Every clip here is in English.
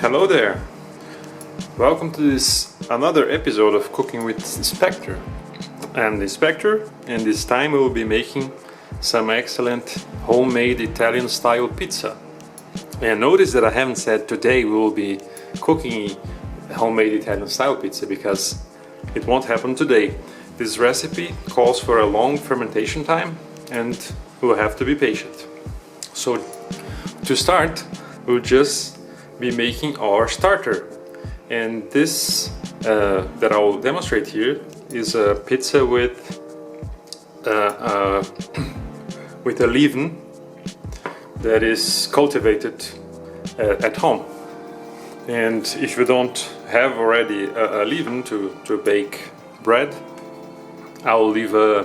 Hello there! Welcome to this another episode of Cooking with Inspector. I'm the Inspector, and this time we will be making some excellent homemade Italian style pizza. And notice that I haven't said today we will be cooking homemade Italian style pizza because it won't happen today. This recipe calls for a long fermentation time and we'll have to be patient. So to start, we'll just be making our starter. And this that I will demonstrate here is a pizza with a leaven that is cultivated at home. And if you don't have already a leaven to bake bread, I'll leave the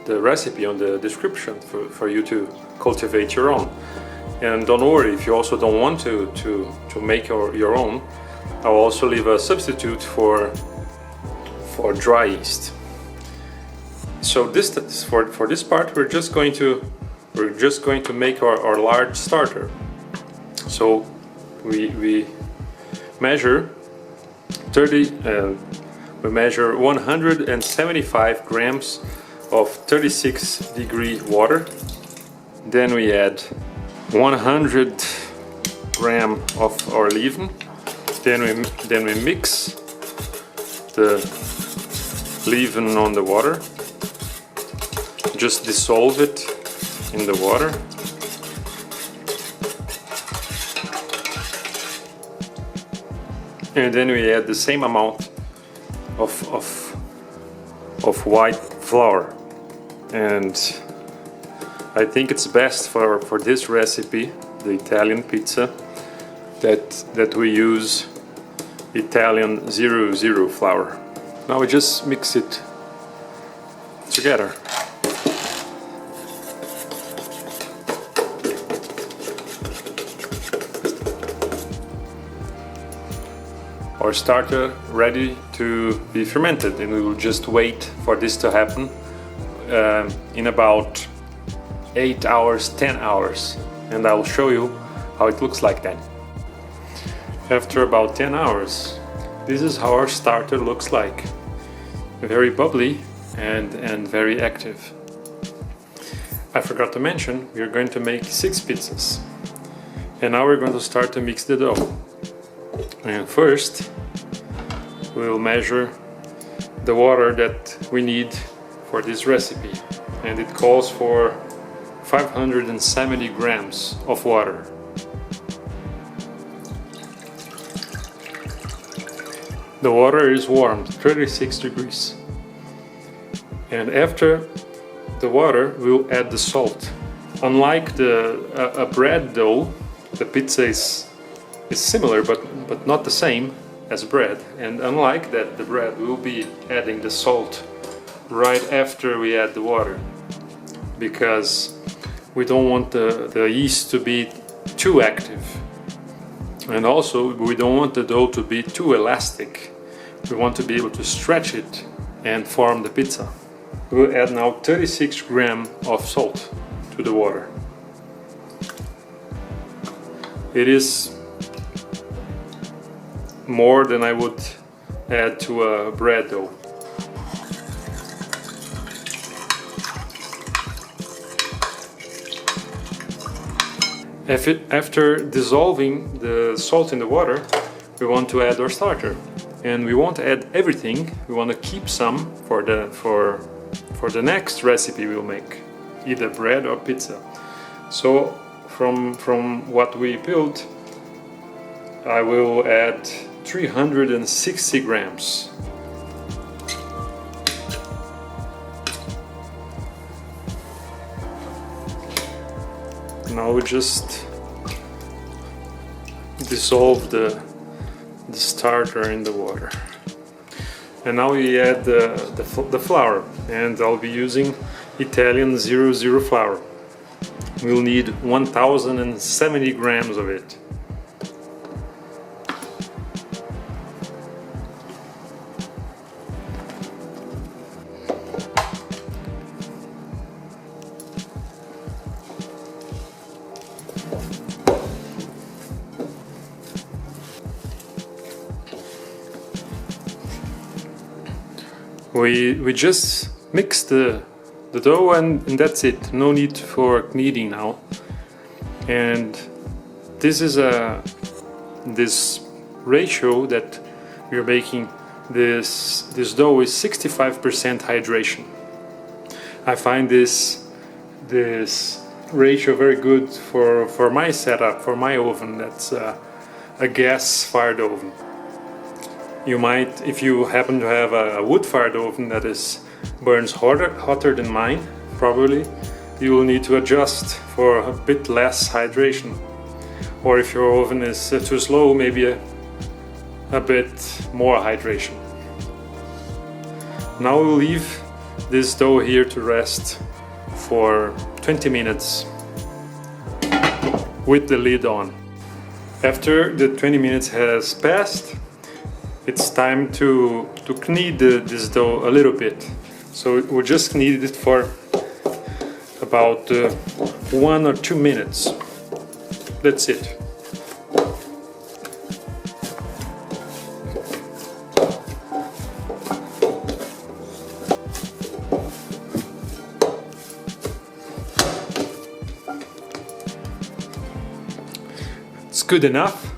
recipe on the description for you to cultivate your own. And don't worry, if you also don't want to make your own, I'll also leave a substitute for dry yeast. So for this part, we're just going to make our large starter. So we measure 175 grams of 36-degree water. Then we add 100 grams of our leaven. Then we mix the leaven on the water. Just dissolve it in the water. And then we add the same amount of white flour. And I think it's best for this recipe, the Italian pizza, that we use Italian 00 flour. Now we just mix it together. Our starter ready to be fermented, and we will just wait for this to happen in about 8 hours, 10 hours, and I will show you how it looks like then. After about 10 hours, this is how our starter looks like. Very bubbly and very active. I forgot to mention, we are going to make 6 pizzas. And now we're going to start to mix the dough. And first, we'll measure the water that we need for this recipe. And it calls for 570 grams of water. The water is warmed 36 degrees. And after the water, we'll add the salt. Unlike a bread dough, the pizza is similar but not the same as bread. And unlike that, the bread will be adding the salt right after we add the water, because we don't want the yeast to be too active. And also, we don't want the dough to be too elastic. We want to be able to stretch it and form the pizza. We'll add now 36 grams of salt to the water. It is more than I would add to a bread dough. After dissolving the salt in the water, we want to add our starter. And we won't add everything. We want to keep some for the next recipe we'll make, either bread or pizza. So from what we built, I will add 360 grams. Now we just dissolve the starter in the water. And now we add the flour, and I'll be using Italian 00 flour. We'll need 1070 grams of it. We just mix the dough and that's it. No need for kneading now. And this is this ratio that we're baking this dough is 65% hydration. I find this ratio very good for my setup, for my oven. That's a gas-fired oven. You might, if you happen to have a wood-fired oven that burns hotter than mine, probably you will need to adjust for a bit less hydration. Or if your oven is too slow, maybe a bit more hydration. Now we'll leave this dough here to rest for 20 minutes with the lid on. After the 20 minutes has passed, it's time to knead this dough a little bit. So we'll just knead it for about 1 or 2 minutes. That's it. It's good enough.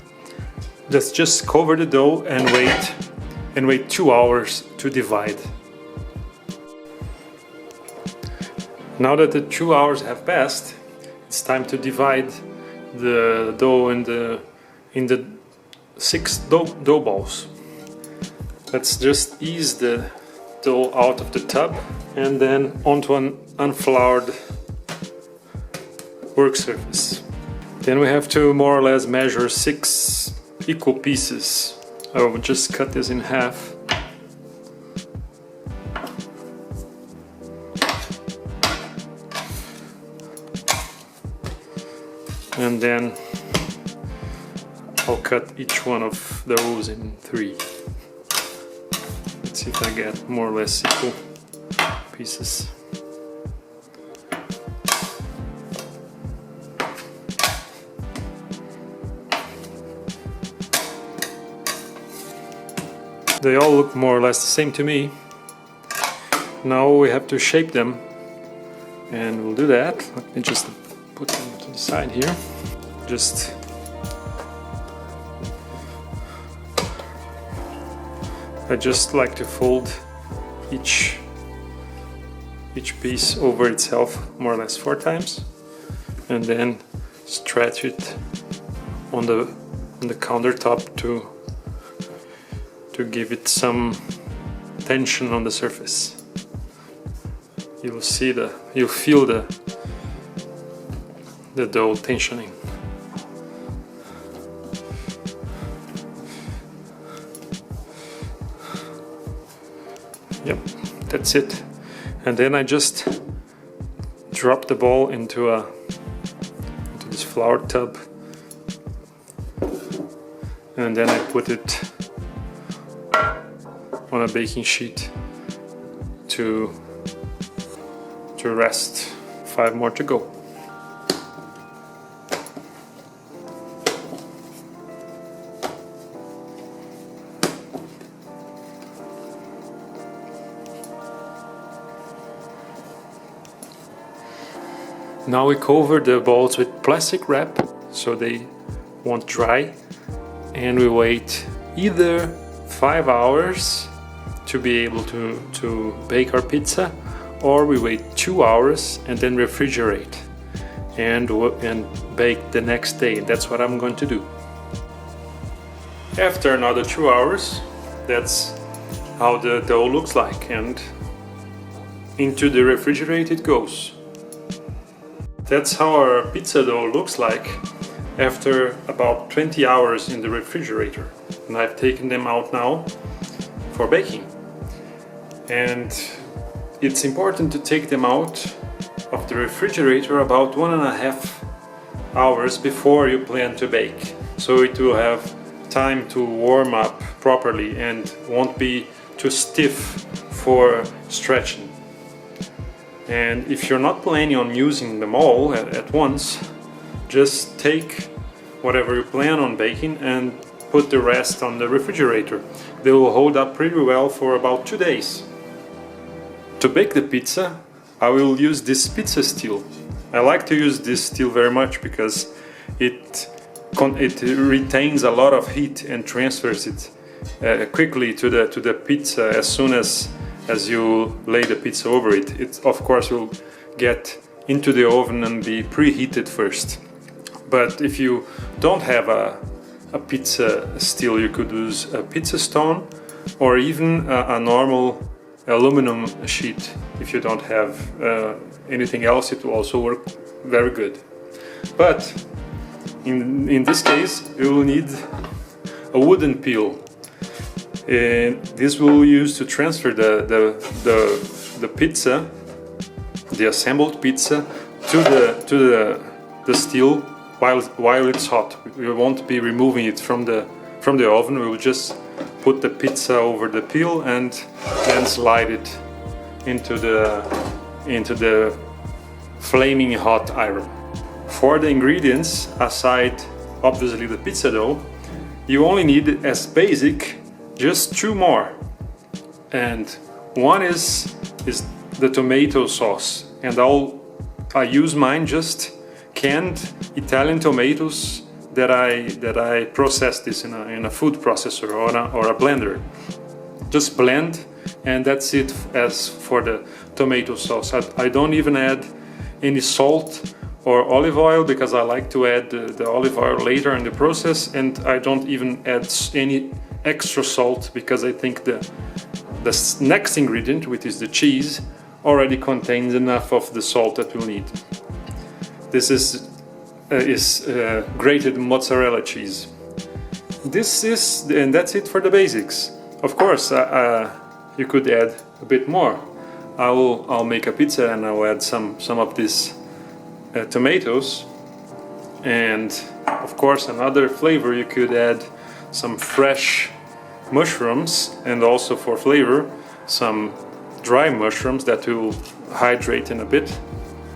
Let's just cover the dough and wait 2 hours to divide. Now that the 2 hours have passed, it's time to divide the dough in the 6 dough balls. Let's just ease the dough out of the tub and then onto an unfloured work surface. Then we have to more or less measure 6 equal pieces. I will just cut this in half. And then I'll cut each one of those in 3. Let's see if I get more or less equal pieces. They all look more or less the same to me. Now we have to shape them, and we'll do that. Let me just put them to the side here. I just like to fold each piece over itself more or less 4 times, and then stretch it on the countertop to give it some tension on the surface. You'll feel the dough tensioning. Yep, that's it. And then I just drop the ball into this flour tub, and then I put it on a baking sheet to rest. 5 more to go. Now we cover the balls with plastic wrap so they won't dry, and we wait either 5 hours to be able to bake our pizza, or we wait 2 hours and then refrigerate and bake the next day. That's what I'm going to do. After another 2 hours, that's how the dough looks like, and into the refrigerator it goes. That's how our pizza dough looks like after about 20 hours in the refrigerator. And I've taken them out now for baking. And it's important to take them out of the refrigerator about 1.5 hours before you plan to bake, so it will have time to warm up properly and won't be too stiff for stretching. And if you're not planning on using them all at once, just take whatever you plan on baking and put the rest on the refrigerator. They will hold up pretty well for about 2 days. To bake the pizza, I will use this pizza steel. I like to use this steel very much because it retains a lot of heat and transfers it quickly to the pizza as soon as you lay the pizza over it. It of course will get into the oven and be preheated first. But if you don't have a pizza steel, you could use a pizza stone or even a normal aluminum sheet. If you don't have anything else, it will also work very good. But in this case, you will need a wooden peel. And this will use to transfer the pizza, the assembled pizza, to the steel while it's hot. We won't be removing it from the oven. We will just put the pizza over the peel and then slide it into the flaming hot iron. For the ingredients, aside obviously the pizza dough, you only need as basic just 2 more. And one is the tomato sauce, and I use mine just canned Italian tomatoes that I process this in a food processor or a blender. Just blend, and that's it. As for the tomato sauce, I don't even add any salt or olive oil because I like to add the olive oil later in the process, and I don't even add any extra salt because I think the next ingredient, which is the cheese, already contains enough of the salt that we'll need. This is grated mozzarella cheese. And that's it for the basics. Of course, you could add a bit more. I'll make a pizza and I'll add some of these tomatoes, and of course another flavor, you could add some fresh mushrooms, and also for flavor some dry mushrooms that will hydrate in a bit.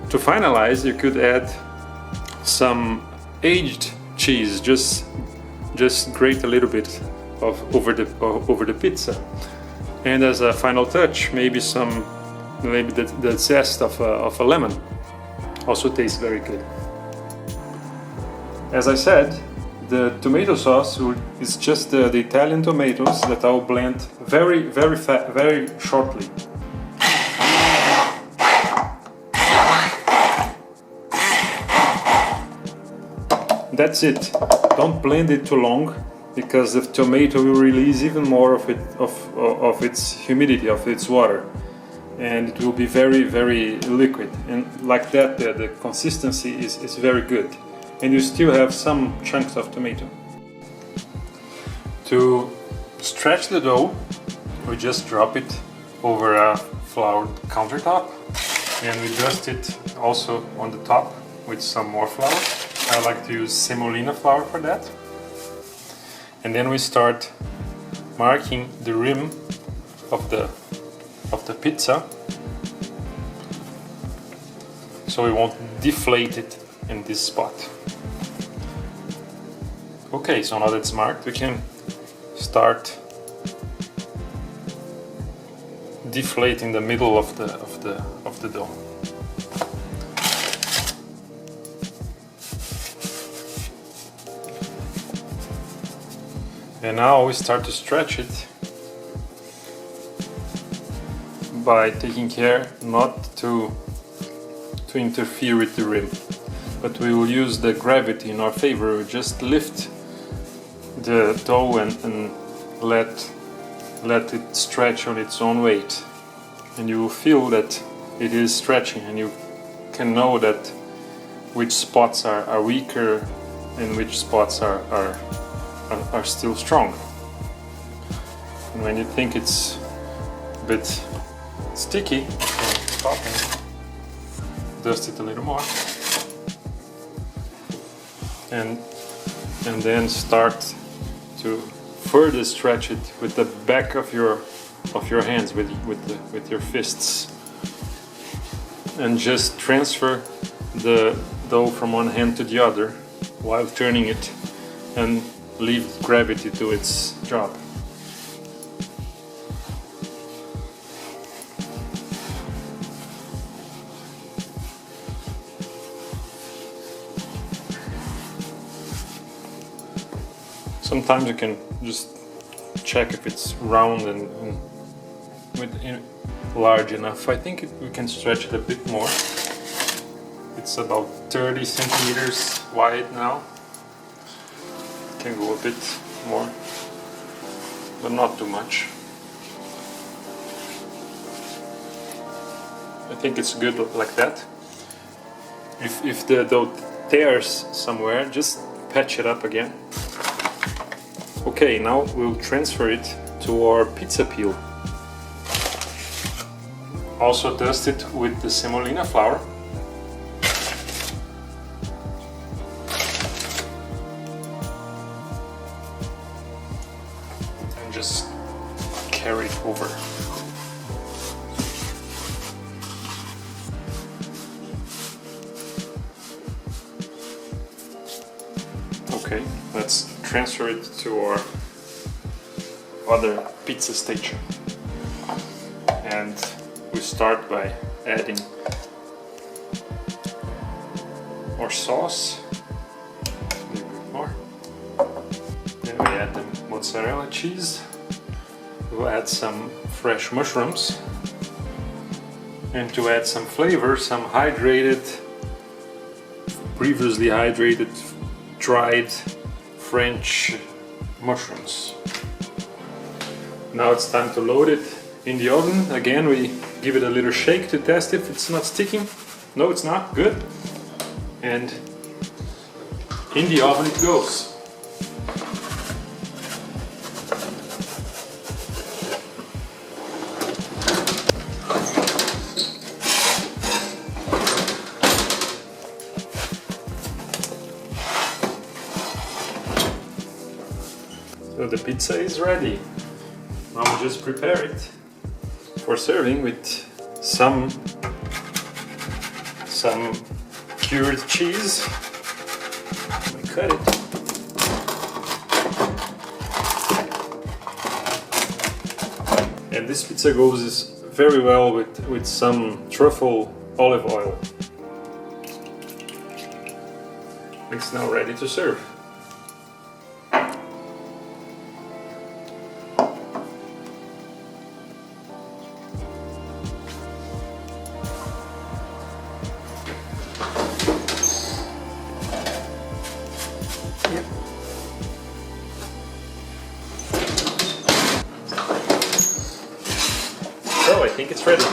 To finalize, you could add some aged cheese, just grate a little bit over the pizza, and as a final touch, maybe the zest of a lemon. Also tastes very good. As I said, the tomato sauce is just the Italian tomatoes that I'll blend very shortly. That's it. Don't blend it too long because the tomato will release even more of its humidity, of its water, and it will be very liquid, and like that the consistency is very good, and you still have some chunks of tomato. To stretch the dough, we just drop it over a floured countertop, and we dust it also on the top with some more flour. I like to use semolina flour for that. And then we start marking the rim of the pizza, so we won't deflate it in this spot. Okay, so now that's marked, we can start deflating the middle of the dough. And now we start to stretch it by taking care not to interfere with the rim, but we will use the gravity in our favor. We just lift the dough and let it stretch on its own weight, and you will feel that it is stretching, and you can know that which spots are weaker and which spots are still strong. And when you think it's a bit sticky, stop and dust it a little more, and then start to further stretch it with the back of your hands, with your fists, and just transfer the dough from one hand to the other while turning it, and leave gravity to its job. Sometimes you can just check if it's round and large enough. I think we can stretch it a bit more. It's about 30 centimeters wide now. Can go a bit more, but not too much. I think it's good like that. If the dough tears somewhere, just patch it up again. Okay, now we'll transfer it to our pizza peel. Also dust it with the semolina flour. And just carry it over. Okay, let's transfer it to our other pizza station. And we start by adding our sauce. A little bit more. Then we add the mozzarella cheese. We'll add some fresh mushrooms. And to add some flavor, some previously hydrated, dried French mushrooms. Now it's time to load it in the oven. Again, we give it a little shake to test if it's not sticking. No, it's not. Good. And in the oven it goes. So the pizza is ready. Now we just prepare it for serving with some cured cheese. We cut it. And this pizza goes very well with some truffle olive oil. It's now ready to serve. So I think it's ready.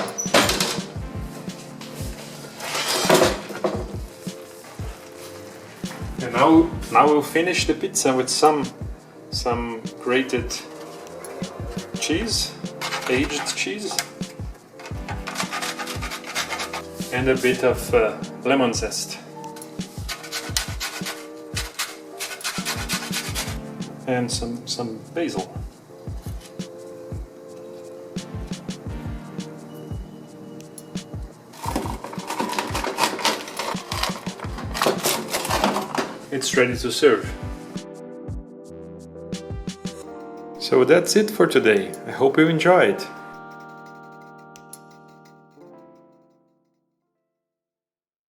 And now we'll finish the pizza with some grated cheese, aged cheese, and a bit of lemon zest. And some basil. It's ready to serve. So that's it for today. I hope you enjoyed.